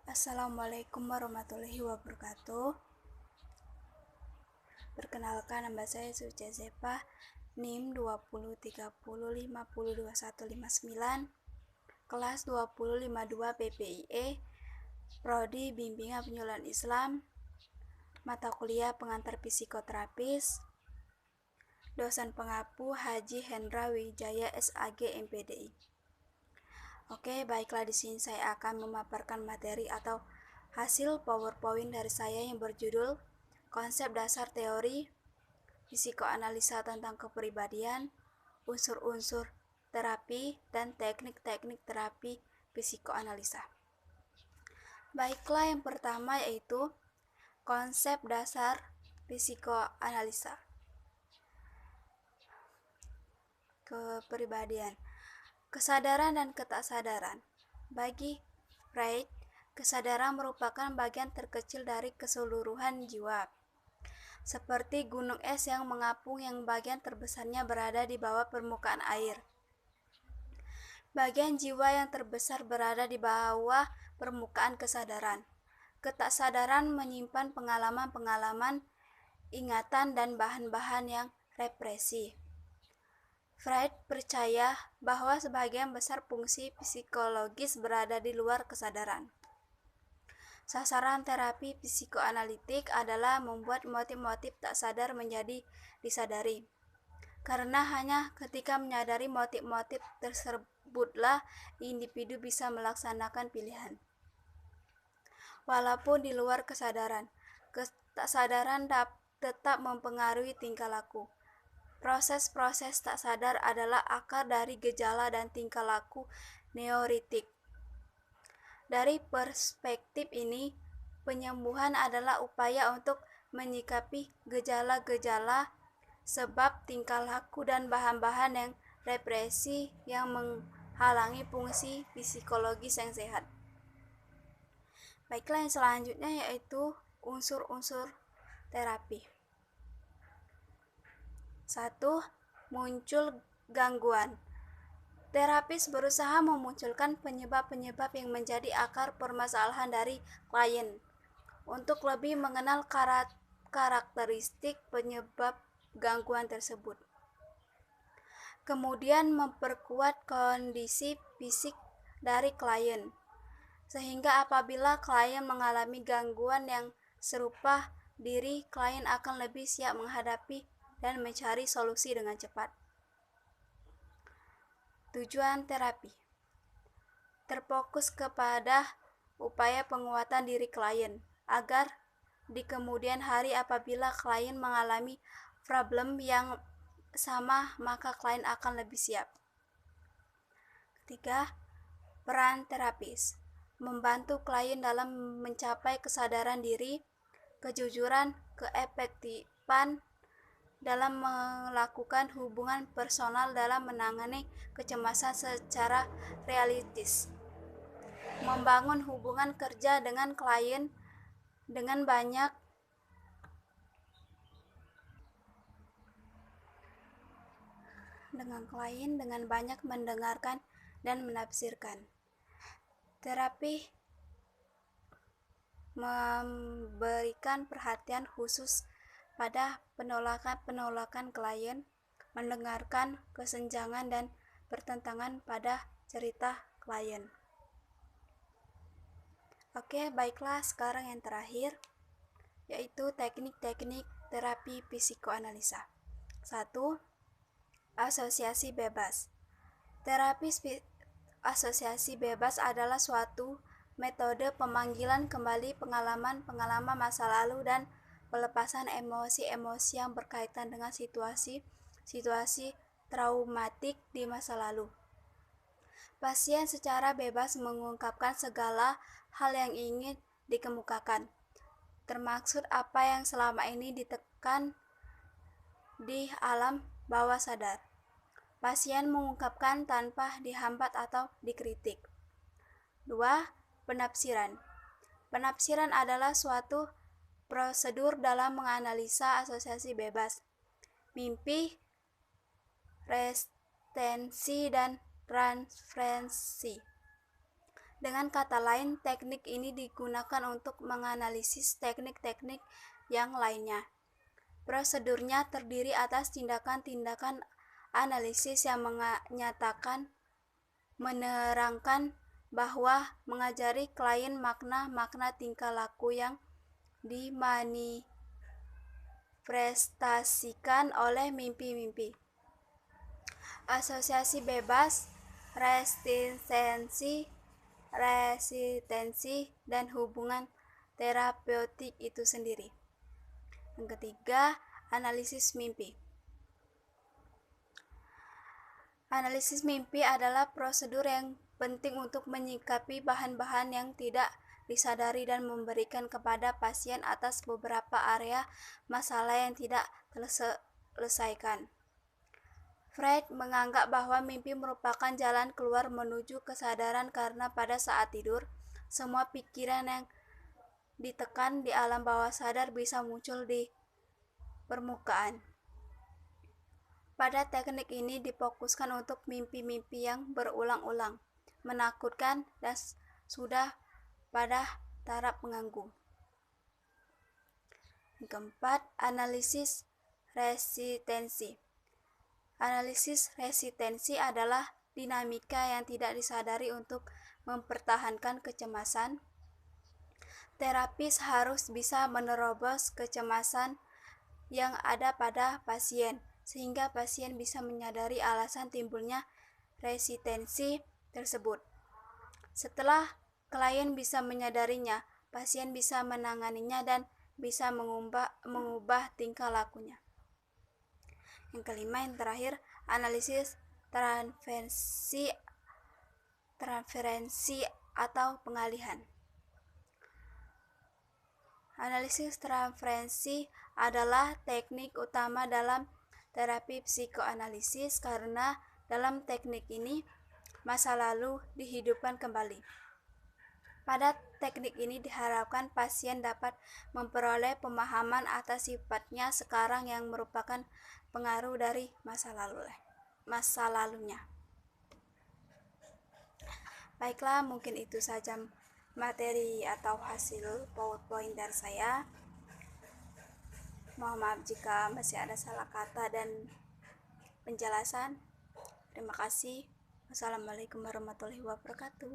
Assalamualaikum warahmatullahi wabarakatuh. Perkenalkan, nama saya Suci Zepa, NIM 2030502159, kelas 2052 PPIE, Prodi Bimbingan Penyuluhan Islam, mata kuliah pengantar psikoterapis, dosen pengapu Haji Hendra Wijaya SAG MPDI. Oke, baiklah, di sini saya akan memaparkan materi atau hasil PowerPoint dari saya yang berjudul Konsep Dasar Teori Psikoanalisa tentang Kepribadian, Unsur-unsur Terapi, dan Teknik-teknik Terapi Psikoanalisa. Baiklah, yang pertama yaitu konsep dasar psikoanalisa. Kepribadian, kesadaran dan ketaksadaran. Bagi Freud, kesadaran merupakan bagian terkecil dari keseluruhan jiwa, seperti gunung es yang mengapung yang bagian terbesarnya berada di bawah permukaan air. Bagian jiwa yang terbesar berada di bawah permukaan kesadaran. Ketaksadaran menyimpan pengalaman-pengalaman, ingatan, dan bahan-bahan yang represi. Freud percaya bahwa sebagian besar fungsi psikologis berada di luar kesadaran. Sasaran terapi psikoanalitik adalah membuat motif-motif tak sadar menjadi disadari. Karena hanya ketika menyadari motif-motif tersebutlah individu bisa melaksanakan pilihan. Walaupun di luar kesadaran, ketaksadaran tetap mempengaruhi tingkah laku. Proses-proses tak sadar adalah akar dari gejala dan tingkah laku neurotik. Dari perspektif ini, penyembuhan adalah upaya untuk menyikapi gejala-gejala, sebab tingkah laku dan bahan-bahan yang represi yang menghalangi fungsi psikologis yang sehat. Baiklah, yang selanjutnya yaitu unsur-unsur terapi. 1. Muncul gangguan. Terapis berusaha memunculkan penyebab-penyebab yang menjadi akar permasalahan dari klien untuk lebih mengenal karakteristik penyebab gangguan tersebut. Kemudian memperkuat kondisi fisik dari klien, sehingga apabila klien mengalami gangguan yang serupa, diri klien akan lebih siap menghadapi dan mencari solusi dengan cepat. Tujuan terapi terfokus kepada upaya penguatan diri klien agar di kemudian hari apabila klien mengalami problem yang sama, maka klien akan lebih siap. 3. Peran terapis membantu klien dalam mencapai kesadaran diri, kejujuran, keefektifan dalam melakukan hubungan personal dalam menangani kecemasan secara realistis, membangun hubungan kerja dengan klien dengan banyak mendengarkan dan menafsirkan. Terapi memberikan perhatian khusus pada penolakan klien, mendengarkan kesenjangan dan pertentangan pada cerita klien. Oke, baiklah, sekarang yang terakhir yaitu teknik-teknik terapi psikoanalisa. 1. Asosiasi bebas. Terapi asosiasi bebas adalah suatu metode pemanggilan kembali pengalaman-pengalaman masa lalu dan pelepasan emosi-emosi yang berkaitan dengan situasi traumatik di masa lalu. Pasien secara bebas mengungkapkan segala hal yang ingin dikemukakan, termaksud apa yang selama ini ditekan di alam bawah sadar. Pasien mengungkapkan tanpa dihambat atau dikritik. 2. Penafsiran. Penafsiran adalah suatu prosedur dalam menganalisa asosiasi bebas, mimpi, restensi, dan transferensi. Dengan kata lain, teknik ini digunakan untuk menganalisis teknik-teknik yang lainnya. Prosedurnya terdiri atas tindakan-tindakan analisis yang menyatakan, menerangkan bahwa mengajari klien makna-makna tingkah laku yang dimanifestasikan oleh mimpi-mimpi. Asosiasi bebas, resistensi, dan hubungan terapeutik itu sendiri. Yang ketiga, analisis mimpi. Analisis mimpi adalah prosedur yang penting untuk menyikapi bahan-bahan yang tidak disadari dan memberikan kepada pasien atas beberapa area masalah yang tidak terselesaikan. Freud menganggap bahwa mimpi merupakan jalan keluar menuju kesadaran karena pada saat tidur, semua pikiran yang ditekan di alam bawah sadar bisa muncul di permukaan. Pada teknik ini difokuskan untuk mimpi-mimpi yang berulang-ulang, menakutkan, dan sudah pada taraf mengganggu. Yang keempat, analisis resistensi. Analisis resistensi adalah dinamika yang tidak disadari untuk mempertahankan kecemasan. Terapis harus bisa menerobos kecemasan yang ada pada pasien, sehingga pasien bisa menyadari alasan timbulnya resistensi tersebut. Setelah klien bisa menyadarinya, pasien bisa menanganinya dan bisa mengubah tingkah lakunya. Yang kelima, yang terakhir, analisis transferensi atau pengalihan. Analisis transferensi adalah teknik utama dalam terapi psikoanalisis karena dalam teknik ini masa lalu dihidupkan kembali. Pada teknik ini diharapkan pasien dapat memperoleh pemahaman atas sifatnya sekarang yang merupakan pengaruh dari masa lalunya. Baiklah, mungkin itu saja materi atau hasil PowerPoint dari saya. Mohon maaf jika masih ada salah kata dan penjelasan. Terima kasih. Wassalamualaikum warahmatullahi wabarakatuh.